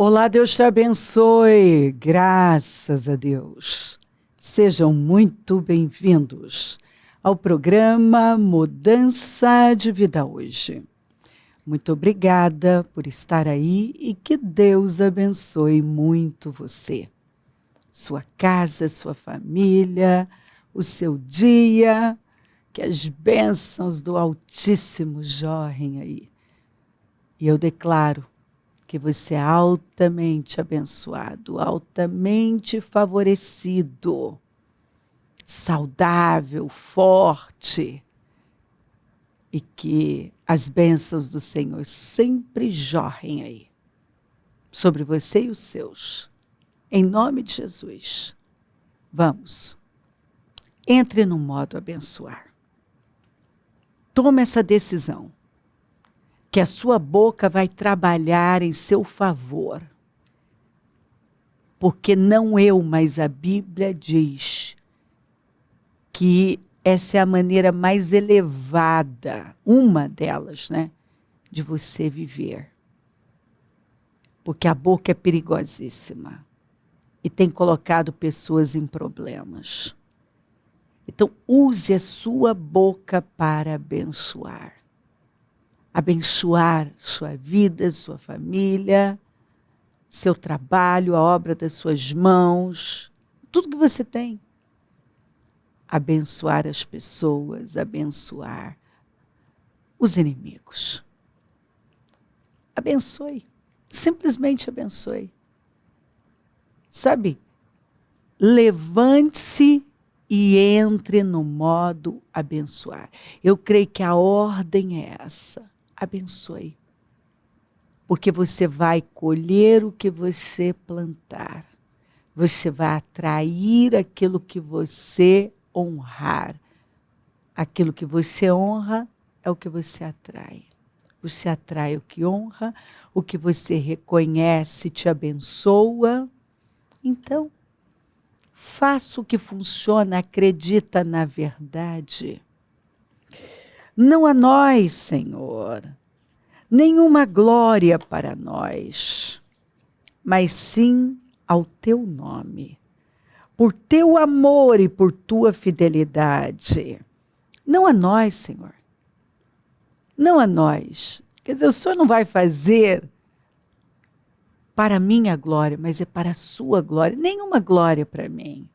Olá, Deus te abençoe, graças a Deus. Sejam muito bem-vindos ao programa Mudança de Vida Hoje. Muito obrigada por estar aí e que Deus abençoe muito você, sua casa, sua família, o seu dia, que as bênçãos do Altíssimo jorrem aí. E eu declaro que você é altamente abençoado, altamente favorecido, saudável, forte, e que as bênçãos do Senhor sempre jorrem aí, sobre você e os seus, em nome de Jesus. Vamos, entre no modo abençoar. Tome essa decisão, que a sua boca vai trabalhar em seu favor. Porque não eu, mas a Bíblia diz que essa é a maneira mais elevada, uma delas, né, de você viver. Porque a boca é perigosíssima e tem colocado pessoas em problemas. Então, use a sua boca para abençoar. Abençoar sua vida, sua família, seu trabalho, a obra das suas mãos, tudo que você tem. Abençoar as pessoas, abençoar os inimigos. Abençoe, simplesmente abençoe. Sabe, levante-se e entre no modo abençoar. Eu creio que a ordem é essa. Abençoe. Porque você vai colher o que você plantar. Você vai atrair aquilo que você honrar. Aquilo que você honra é o que você atrai. Você atrai o que honra, o que você reconhece te abençoa. Então, faça o que funciona, acredita na verdade. Não a nós, Senhor, nenhuma glória para nós, mas sim ao teu nome, por teu amor e por tua fidelidade. Não a nós, Senhor, não a nós. Quer dizer, o Senhor não vai fazer para a minha glória, mas é para a sua glória, nenhuma glória para mim.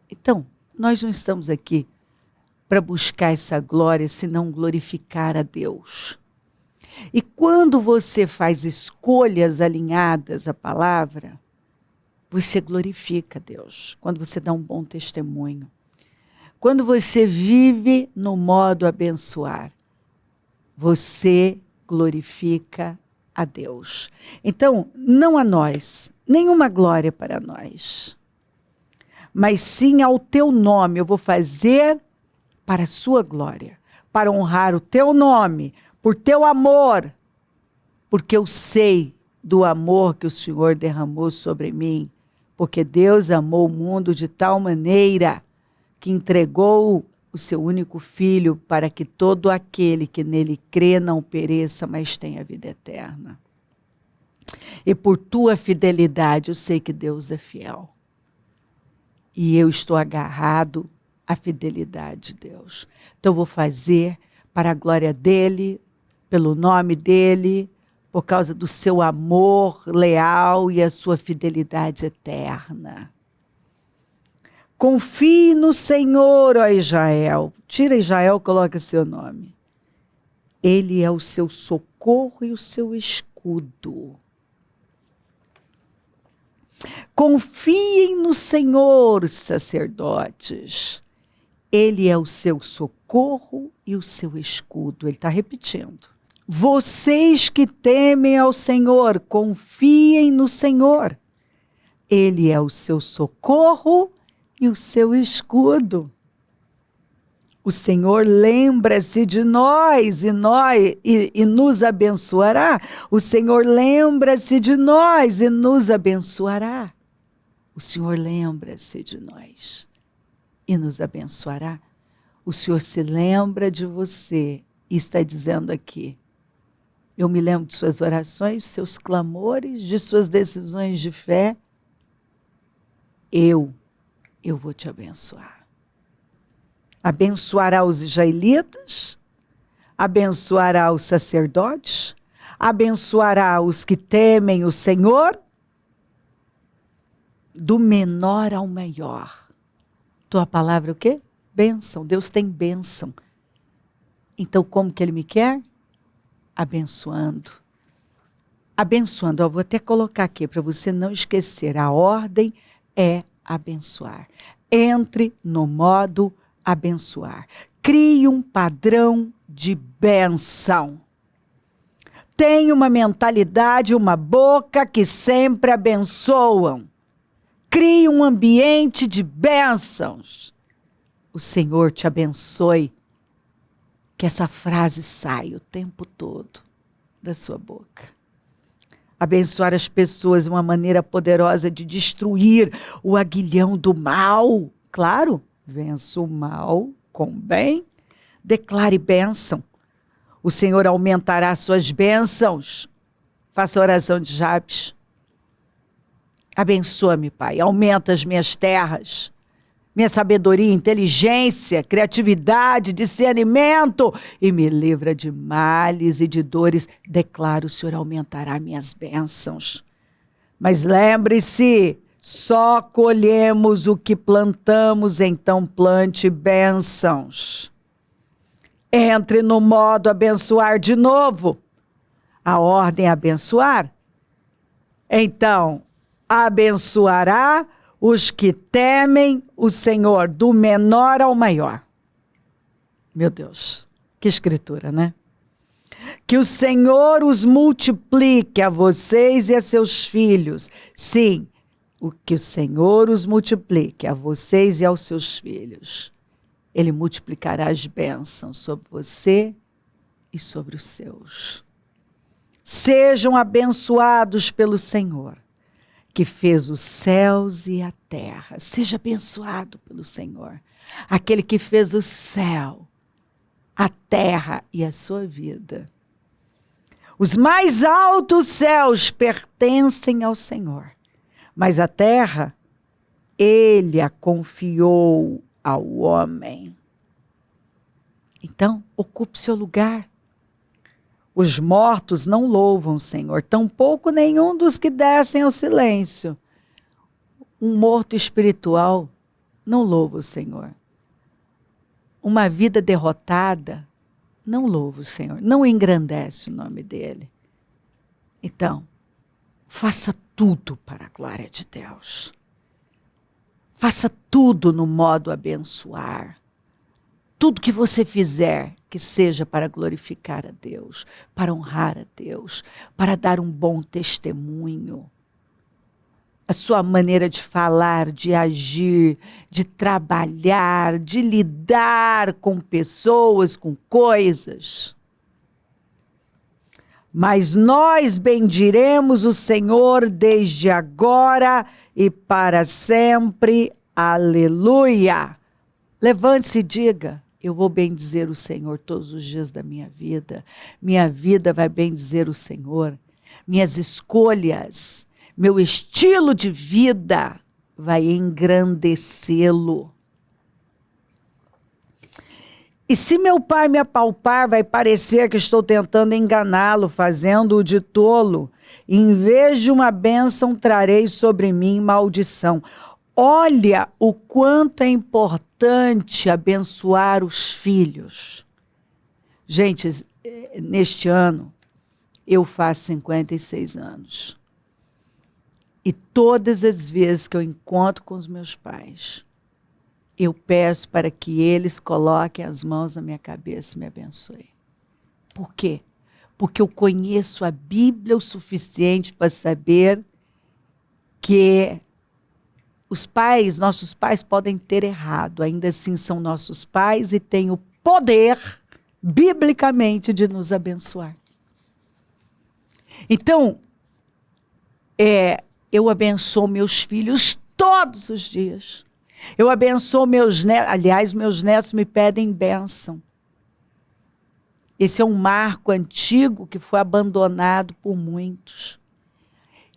Então, nós não estamos aqui para buscar essa glória, senão glorificar a Deus. E quando você faz escolhas alinhadas à palavra, você glorifica a Deus. Quando você dá um bom testemunho. Quando você vive no modo abençoar, você glorifica a Deus. Então, não a nós, nenhuma glória para nós, mas sim ao teu nome. Eu vou fazer para a sua glória, para honrar o teu nome, por teu amor, porque eu sei do amor que o Senhor derramou sobre mim, porque Deus amou o mundo de tal maneira que entregou o seu único filho para que todo aquele que nele crê não pereça, mas tenha vida eterna. E por tua fidelidade eu sei que Deus é fiel. E eu estou agarrado à fidelidade de Deus. Então eu vou fazer para a glória dele, pelo nome dele, por causa do seu amor leal e a sua fidelidade eterna. Confie no Senhor, ó Israel. Tira Israel, coloca seu nome. Ele é o seu socorro e o seu escudo. Confiem no Senhor, sacerdotes. Ele é o seu socorro e o seu escudo. Ele está repetindo. Vocês que temem ao Senhor, confiem no Senhor. Ele é o seu socorro e o seu escudo. O Senhor lembra-se de nós e nos abençoará. O Senhor lembra-se de nós e nos abençoará. O Senhor lembra-se de nós e nos abençoará. O Senhor se lembra de você e está dizendo aqui, Eu me lembro de suas orações, seus clamores, de suas decisões de fé. Eu vou te abençoar. Abençoará os israelitas, abençoará os sacerdotes, abençoará os que temem o Senhor, do menor ao maior. Tua palavra é o quê? Bênção. Deus tem bênção. Então, como que Ele me quer? Abençoando. Abençoando. Eu vou até colocar aqui para você não esquecer. A ordem é abençoar. Entre no modo abençoar. Crie um padrão de bênção. Tenha uma mentalidade, uma boca que sempre abençoam. Crie um ambiente de bênçãos. O Senhor te abençoe. Que essa frase saia o tempo todo da sua boca. Abençoar as pessoas é uma maneira poderosa de destruir o aguilhão do mal. Claro, vença o mal com bem. Declare bênção. O Senhor aumentará suas bênçãos. Faça a oração de Jabes. Abençoa-me, Pai. Aumenta as minhas terras. Minha sabedoria, inteligência, criatividade, discernimento. E me livra de males e de dores. Declaro, o Senhor aumentará minhas bênçãos. Mas lembre-se, só colhemos o que plantamos, então plante bênçãos. Entre no modo abençoar de novo. A ordem é abençoar. Então, abençoará os que temem o Senhor, do menor ao maior. Meu Deus, que escritura, né? Que o Senhor os multiplique a vocês e a seus filhos. Sim, que o Senhor os multiplique a vocês e aos seus filhos. Ele multiplicará as bênçãos sobre você e sobre os seus. Sejam abençoados pelo Senhor, que fez os céus e a terra. Seja abençoado pelo Senhor, aquele que fez o céu, a terra e a sua vida. Os mais altos céus pertencem ao Senhor, mas a terra, Ele a confiou ao homem. Então, ocupe seu lugar. Os mortos não louvam o Senhor, tampouco nenhum dos que descem ao silêncio. Um morto espiritual não louva o Senhor. Uma vida derrotada não louva o Senhor, não engrandece o nome dele. Então, faça tudo para a glória de Deus. Faça tudo no modo abençoar. Tudo que você fizer, que seja para glorificar a Deus, para honrar a Deus, para dar um bom testemunho. A sua maneira de falar, de agir, de trabalhar, de lidar com pessoas, com coisas. Mas nós bendiremos o Senhor desde agora e para sempre. Aleluia! Levante-se e diga: eu vou bendizer o Senhor todos os dias da minha vida. Minha vida vai bendizer o Senhor. Minhas escolhas, meu estilo de vida vai engrandecê-lo. E se meu pai me apalpar, vai parecer que estou tentando enganá-lo, fazendo-o de tolo. Em vez de uma bênção, trarei sobre mim maldição. Olha o quanto é importante abençoar os filhos. Gente, neste ano, eu faço 56 anos. E todas as vezes que eu encontro com os meus pais, eu peço para que eles coloquem as mãos na minha cabeça e me abençoem. Por quê? Porque eu conheço a Bíblia o suficiente para saber que os pais, nossos pais podem ter errado, ainda assim são nossos pais e têm o poder, biblicamente, de nos abençoar. Então, eu abençoo meus filhos todos os dias. Eu abençoo meus netos, aliás, meus netos me pedem bênção. Esse é um marco antigo que foi abandonado por muitos.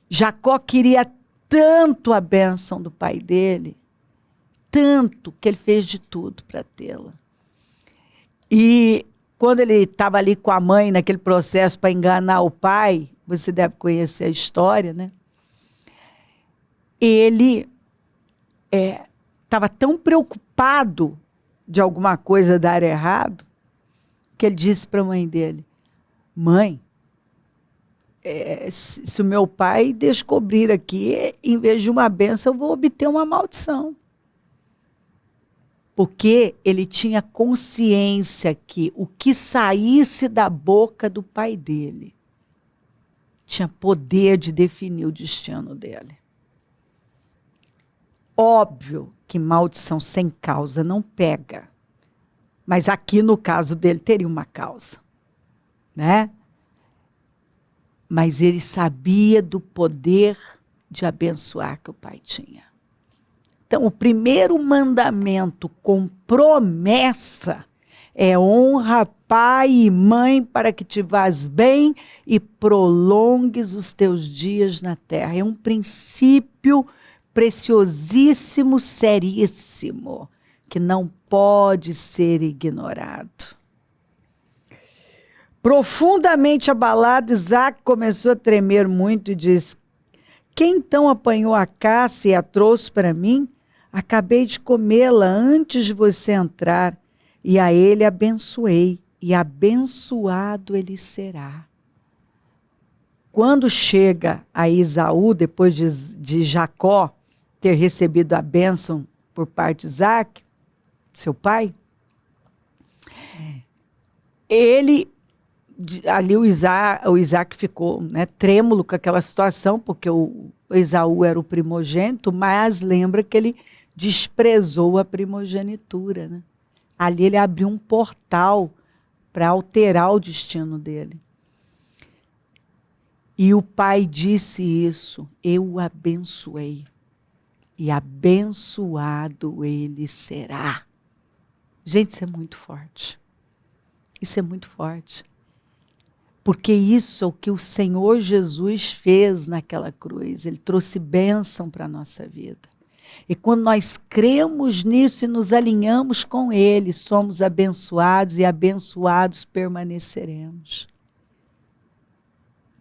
Jacó queria tanto a bênção do pai dele, tanto que ele fez de tudo para tê-la. E quando ele estava ali com a mãe naquele processo para enganar o pai, você deve conhecer a história, né? Ele estava tão preocupado de alguma coisa dar errado, que ele disse para a mãe dele: mãe, se o meu pai descobrir aqui, em vez de uma bênção, eu vou obter uma maldição. Porque ele tinha consciência que o que saísse da boca do pai dele tinha poder de definir o destino dele. Óbvio que maldição sem causa não pega. Mas aqui, no caso dele, teria uma causa, né? Mas ele sabia do poder de abençoar que o pai tinha. Então, o primeiro mandamento com promessa é: honra pai e mãe para que te vás bem e prolongues os teus dias na terra. É um princípio preciosíssimo, seríssimo, que não pode ser ignorado. Profundamente abalado, Isaac começou a tremer muito e disse: quem então apanhou a caça e a trouxe para mim? Acabei de comê-la antes de você entrar, e a ele abençoei, e abençoado ele será. Quando chega a Esaú, depois de Jacó ter recebido a bênção por parte de Isaac, seu pai, ali o Isaac ficou, né, trêmulo com aquela situação, porque o Esaú era o primogênito, mas lembra que ele desprezou a primogenitura, né? Ali ele abriu um portal para alterar o destino dele. E o pai disse isso: eu o abençoei, e abençoado ele será. Gente, isso é muito forte. Isso é muito forte. Porque isso é o que o Senhor Jesus fez naquela cruz. Ele trouxe bênção para a nossa vida. E quando nós cremos nisso e nos alinhamos com Ele, somos abençoados e abençoados permaneceremos.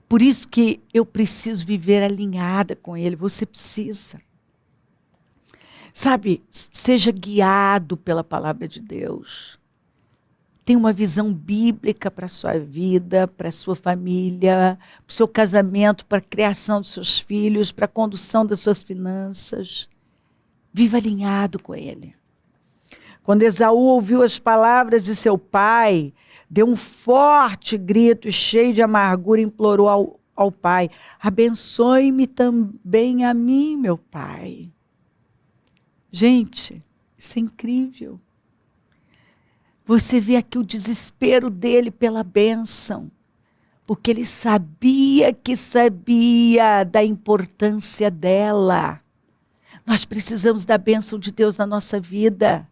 Por isso que eu preciso viver alinhada com Ele. Você precisa. Sabe, seja guiado pela palavra de Deus. Tenha uma visão bíblica para a sua vida, para a sua família, para o seu casamento, para a criação dos seus filhos, para a condução das suas finanças. Viva alinhado com Ele. Quando Esaú ouviu as palavras de seu pai, deu um forte grito e, cheio de amargura, implorou ao pai: abençoe-me também a mim, meu pai. Gente, isso é incrível. Você vê aqui o desespero dele pela bênção, porque ele sabia da importância dela. Nós precisamos da bênção de Deus na nossa vida.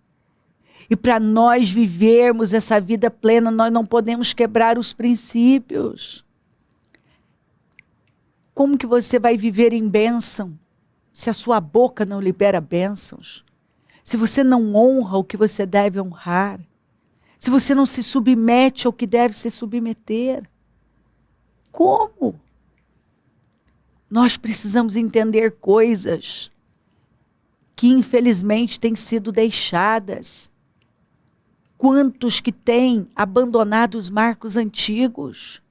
E para nós vivermos essa vida plena, nós não podemos quebrar os princípios. Como que você vai viver em bênção se a sua boca não libera bênçãos? Se você não honra o que você deve honrar? Se você não se submete ao que deve se submeter? Como? Nós precisamos entender coisas que infelizmente têm sido deixadas. Quantos que têm abandonado os marcos antigos?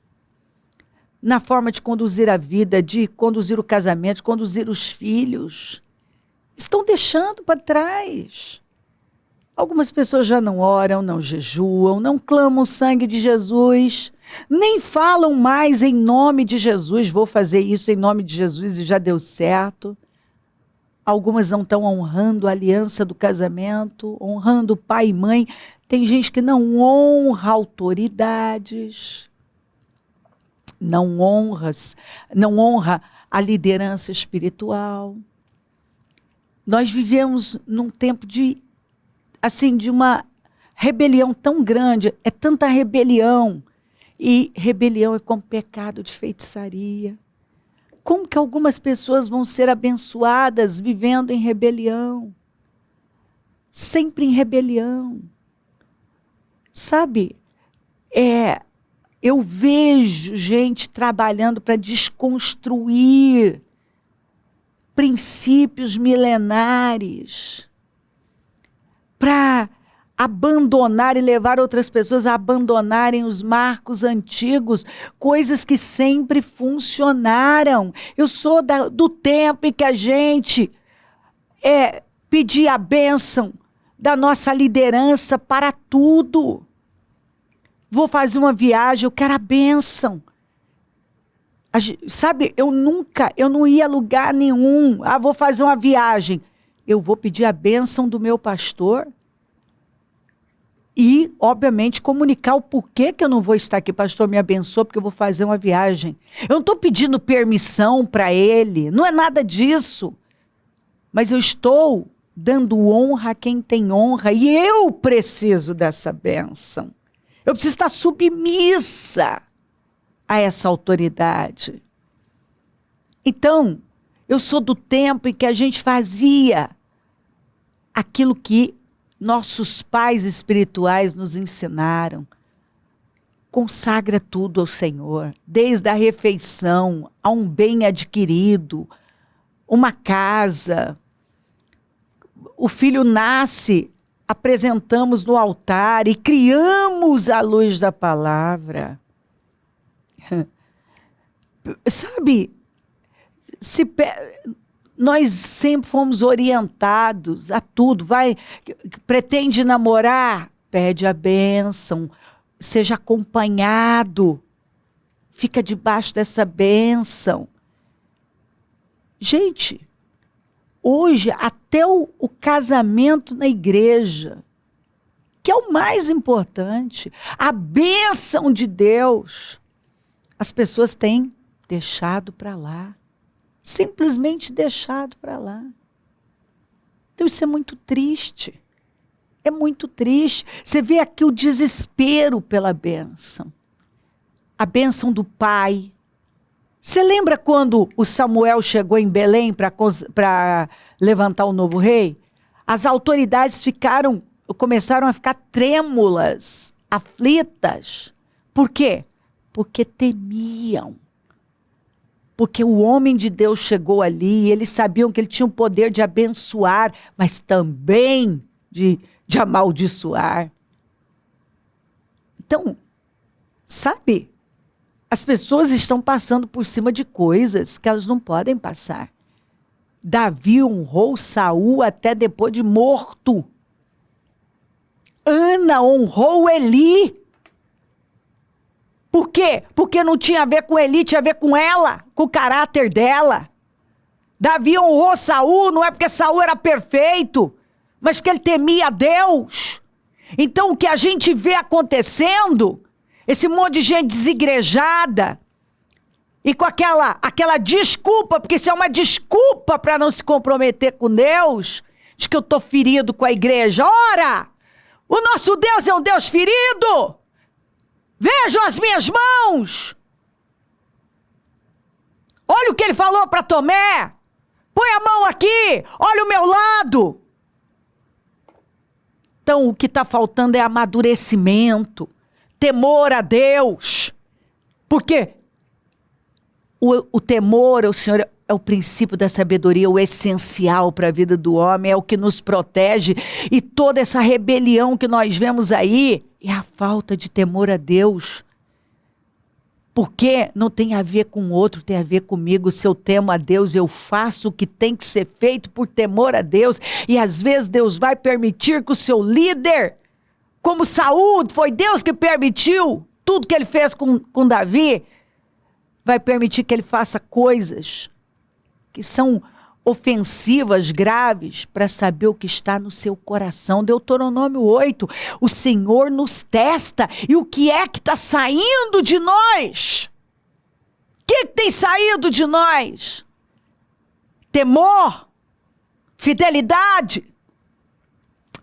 Na forma de conduzir a vida, de conduzir o casamento, de conduzir os filhos. Estão deixando para trás. Algumas pessoas já não oram, não jejuam, não clamam o sangue de Jesus, nem falam mais em nome de Jesus. Vou fazer isso em nome de Jesus e já deu certo. Algumas não estão honrando a aliança do casamento, honrando pai e mãe. Tem gente que não honra autoridades, não honra a liderança espiritual. Nós vivemos num tempo de uma rebelião tão grande, é tanta rebelião. E rebelião é como pecado de feitiçaria. Como que algumas pessoas vão ser abençoadas vivendo em rebelião? Sempre em rebelião. Sabe, eu vejo gente trabalhando para desconstruir princípios milenares, para abandonar e levar outras pessoas a abandonarem os marcos antigos, coisas que sempre funcionaram. Eu sou do tempo em que a gente pedia a bênção da nossa liderança para tudo. Vou fazer uma viagem, eu quero a bênção. Sabe, eu não ia a lugar nenhum. Vou fazer uma viagem. Eu vou pedir a bênção do meu pastor. E, obviamente, comunicar o porquê que eu não vou estar aqui. Pastor, me abençoa porque eu vou fazer uma viagem. Eu não estou pedindo permissão para ele. Não é nada disso. Mas eu estou dando honra a quem tem honra. E eu preciso dessa bênção. Eu preciso estar submissa a essa autoridade. Então, eu sou do tempo em que a gente fazia aquilo que nossos pais espirituais nos ensinaram. Consagra tudo ao Senhor, desde a refeição a um bem adquirido, uma casa. O filho nasce, apresentamos no altar e criamos à luz da palavra. Sabe, nós sempre fomos orientados a tudo. Pretende namorar? Pede a bênção, seja acompanhado, fica debaixo dessa bênção. Gente, hoje até o casamento na igreja, que é o mais importante, a bênção de Deus, as pessoas têm deixado para lá. Simplesmente deixado para lá. Então isso é muito triste. É muito triste. Você vê aqui o desespero pela bênção. A bênção do pai. Você lembra quando o Samuel chegou em Belém para levantar o novo rei? As autoridades começaram a ficar trêmulas, aflitas. Por quê? Porque temiam. Porque o homem de Deus chegou ali, e eles sabiam que ele tinha o poder de abençoar, mas também de amaldiçoar. Então, sabe, as pessoas estão passando por cima de coisas que elas não podem passar. Davi honrou Saul até depois de morto. Ana honrou Eli. Por quê? Porque não tinha a ver com Eli, tinha a ver com ela, com o caráter dela. Davi honrou Saul, não é porque Saul era perfeito, mas porque ele temia a Deus. Então o que a gente vê acontecendo, esse monte de gente desigrejada, e com aquela desculpa, porque isso é uma desculpa para não se comprometer com Deus, de que eu estou ferido com a igreja. Ora, o nosso Deus é um Deus ferido. Vejam as minhas mãos. Olha o que ele falou para Tomé. Põe a mão aqui. Olha o meu lado. Então, o que está faltando é amadurecimento, temor a Deus. Porque o temor ao Senhor é o princípio da sabedoria, o essencial para a vida do homem, é o que nos protege. E toda essa rebelião que nós vemos aí é a falta de temor a Deus. Porque não tem a ver com o outro, tem a ver comigo. Se eu temo a Deus, eu faço o que tem que ser feito por temor a Deus. E às vezes Deus vai permitir que o seu líder, como Saul, foi Deus que permitiu tudo que ele fez com Davi, vai permitir que ele faça coisas que são ofensivas, graves, para saber o que está no seu coração. Deuteronômio 8, o Senhor nos testa. E o que é que está saindo de nós? O que tem saído de nós? Temor, fidelidade,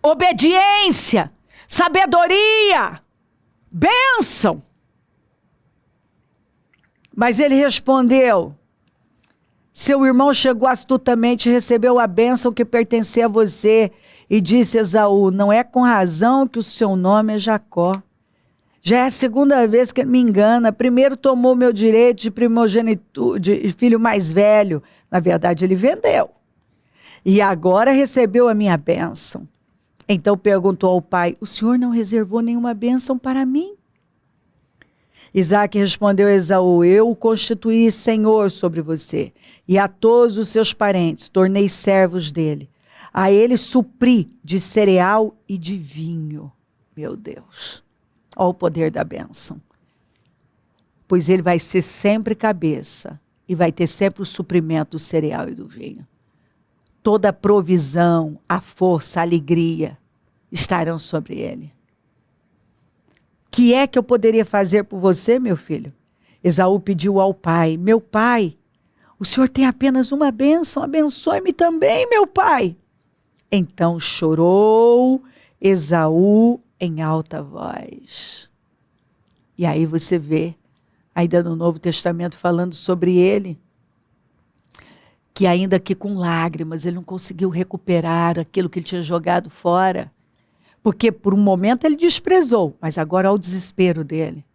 obediência. sabedoria, bênção. Mas ele respondeu: seu irmão chegou astutamente e recebeu a bênção que pertencia a você. E disse Esaú: não é com razão que o seu nome é Jacó. Já é a segunda vez que ele me engana. Primeiro tomou meu direito de primogênito, de filho mais velho. Na verdade, ele vendeu. E agora recebeu a minha bênção. Então perguntou ao pai: o senhor não reservou nenhuma bênção para mim? Isaque respondeu a Esaú: eu o constituí senhor sobre você, e a todos os seus parentes tornei servos dele. A ele supri de cereal e de vinho. Meu Deus, olha o poder da bênção. Pois ele vai ser sempre cabeça, e vai ter sempre o suprimento do cereal e do vinho. Toda a provisão, a força, a alegria estarão sobre ele. Que é que eu poderia fazer por você, meu filho? Esaú pediu ao pai: meu pai, o senhor tem apenas uma bênção, abençoe-me também, meu pai. Então chorou Esaú em alta voz. E aí você vê, ainda no Novo Testamento, falando sobre ele, que ainda que com lágrimas, ele não conseguiu recuperar aquilo que ele tinha jogado fora. Porque por um momento ele desprezou, mas agora olha o desespero dele.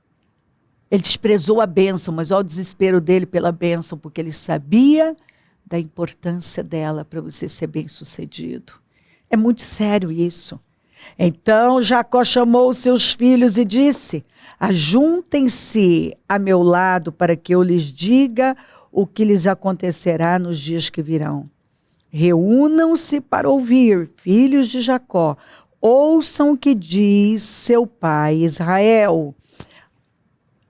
Ele desprezou a bênção, mas olha o desespero dele pela bênção, porque ele sabia da importância dela para você ser bem-sucedido. É muito sério isso. Então Jacó chamou os seus filhos e disse: ajuntem-se a meu lado para que eu lhes diga o que lhes acontecerá nos dias que virão. Reúnam-se para ouvir, filhos de Jacó. Ouçam o que diz seu pai Israel.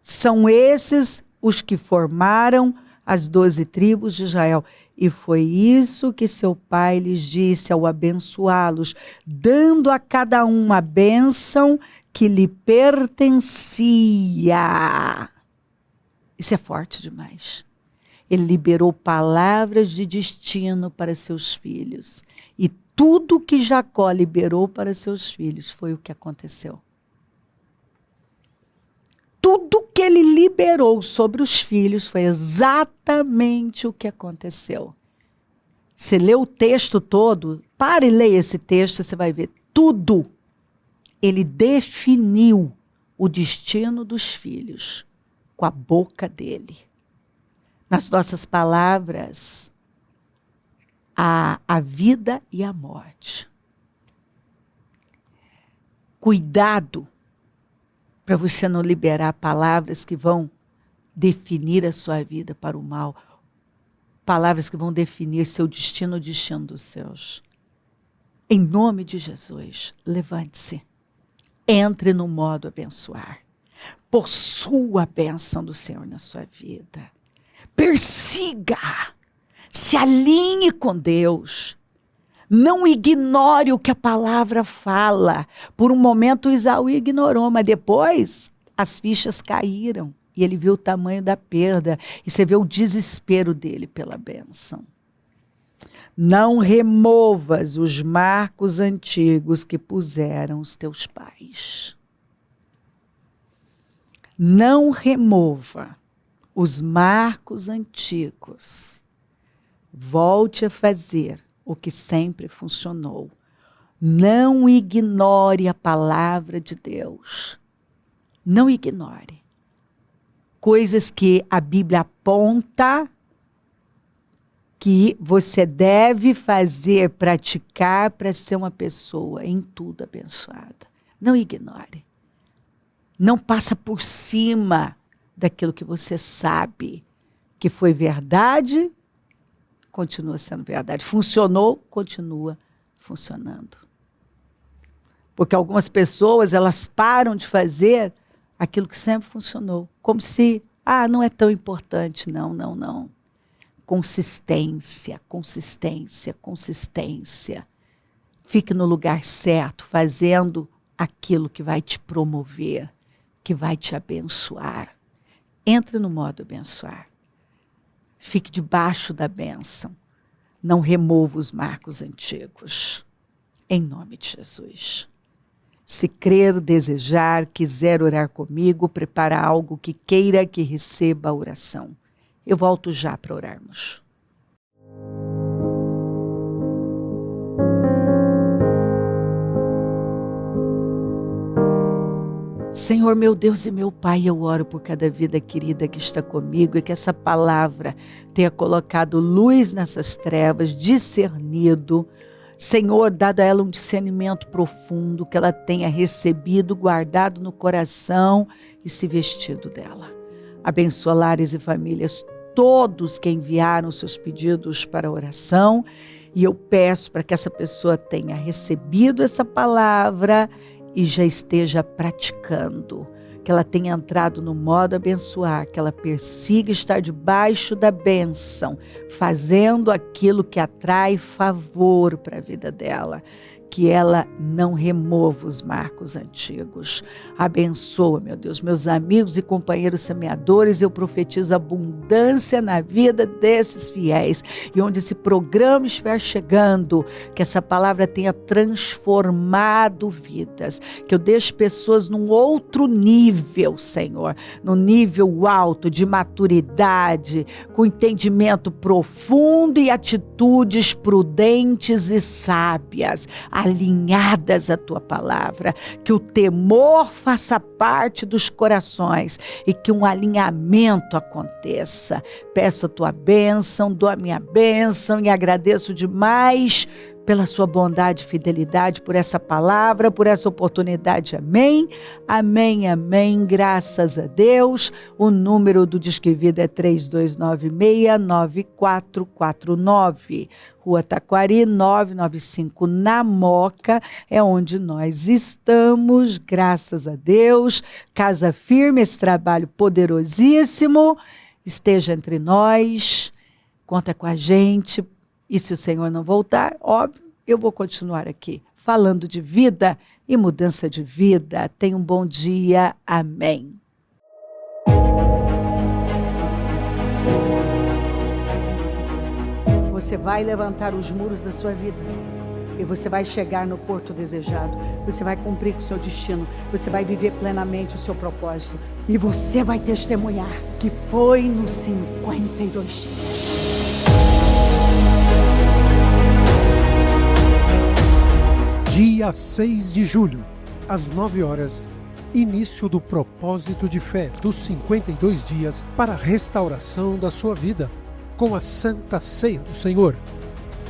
São esses os que formaram as 12 tribos de Israel. E foi isso que seu pai lhes disse ao abençoá-los, dando a cada um a bênção que lhe pertencia. Isso é forte demais. Ele liberou palavras de destino para seus filhos. E tudo que Jacó liberou para seus filhos foi o que aconteceu. Tudo que ele liberou sobre os filhos foi exatamente o que aconteceu. Você lê o texto todo, para e leia esse texto, você vai ver tudo. Ele definiu o destino dos filhos com a boca dele. Nas nossas palavras, a vida e a morte. Cuidado para você não liberar palavras que vão definir a sua vida para o mal. Palavras que vão definir seu destino, o destino dos seus. Em nome de Jesus, levante-se. Entre no modo abençoar. Possua a bênção do Senhor na sua vida. Persiga. Se alinhe com Deus. Não ignore o que a palavra fala. Por um momento Esaú ignorou, mas depois as fichas caíram. E ele viu o tamanho da perda. E você vê o desespero dele pela bênção. Não removas os marcos antigos que puseram os teus pais. Não remova os marcos antigos. Volte a fazer o que sempre funcionou. Não ignore a palavra de Deus. Não ignore. Coisas que a Bíblia aponta que você deve fazer, praticar para ser uma pessoa em tudo abençoada. Não ignore. Não passa por cima daquilo que você sabe que foi verdade, continua sendo verdade. Funcionou, continua funcionando. Porque algumas pessoas, elas param de fazer aquilo que sempre funcionou. Como se, não é tão importante. Não, não, não. Consistência, consistência, consistência. Fique no lugar certo, fazendo aquilo que vai te promover, que vai te abençoar. Entre no modo abençoar. Fique debaixo da bênção. Não remova os marcos antigos. Em nome de Jesus. Se crer, desejar, quiser orar comigo, prepara algo que queira que receba a oração. Eu volto já para orarmos. Senhor, meu Deus e meu Pai, eu oro por cada vida querida que está comigo e que essa palavra tenha colocado luz nessas trevas, discernido. Senhor, dado a ela um discernimento profundo, que ela tenha recebido, guardado no coração e se vestido dela. Abençoa lares e famílias, todos que enviaram seus pedidos para a oração, e eu peço para que essa pessoa tenha recebido essa palavra e já esteja praticando, que ela tenha entrado no modo abençoar, que ela persiga estar debaixo da bênção, fazendo aquilo que atrai favor para a vida dela, que ela não remova os marcos antigos. Abençoa, meu Deus, meus amigos e companheiros semeadores, eu profetizo abundância na vida desses fiéis, e onde esse programa estiver chegando, que essa palavra tenha transformado vidas, que eu deixe pessoas num outro nível, Senhor, no nível alto de maturidade, com entendimento profundo e atitudes prudentes e sábias, alinhadas à tua palavra, que o temor faça parte dos corações e que um alinhamento aconteça. Peço a tua bênção, dou a minha bênção e agradeço demais pela sua bondade e fidelidade, por essa palavra, por essa oportunidade. Amém, amém, amém, graças a Deus. O número do Disque Vida é 3296-9449, Rua Taquari 995, na Moca, é onde nós estamos, graças a Deus. Casa firme, esse trabalho poderosíssimo, esteja entre nós, conta com a gente. E se o Senhor não voltar, óbvio, eu vou continuar aqui, falando de vida e mudança de vida. Tenha um bom dia. Amém. Você vai levantar os muros da sua vida. E você vai chegar no porto desejado. Você vai cumprir com o seu destino. Você vai viver plenamente o seu propósito. E você vai testemunhar que foi nos 52 dias. Dia 6 de julho, às 9 horas, início do propósito de fé dos 52 dias para a restauração da sua vida, com a Santa Ceia do Senhor.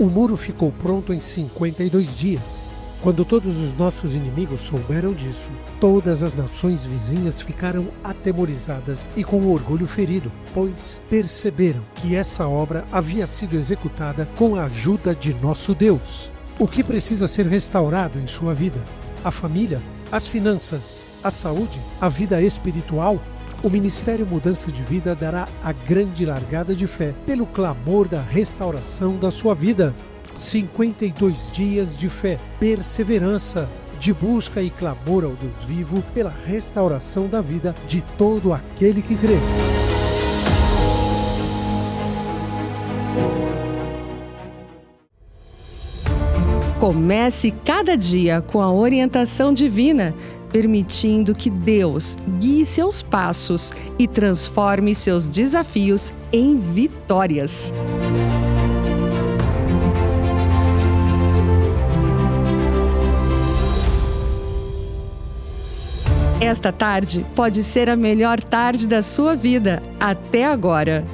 O muro ficou pronto em 52 dias. Quando todos os nossos inimigos souberam disso, todas as nações vizinhas ficaram atemorizadas e com o orgulho ferido, pois perceberam que essa obra havia sido executada com a ajuda de nosso Deus. O que precisa ser restaurado em sua vida? A família, as finanças, a saúde, a vida espiritual? O Ministério Mudança de Vida dará a grande largada de fé pelo clamor da restauração da sua vida. 52 dias de fé, perseverança, de busca e clamor ao Deus vivo pela restauração da vida de todo aquele que crê. Comece cada dia com a orientação divina, permitindo que Deus guie seus passos e transforme seus desafios em vitórias. Esta tarde pode ser a melhor tarde da sua vida até agora.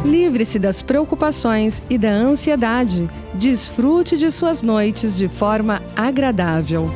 Livre-se das preocupações e da ansiedade. Desfrute de suas noites de forma agradável.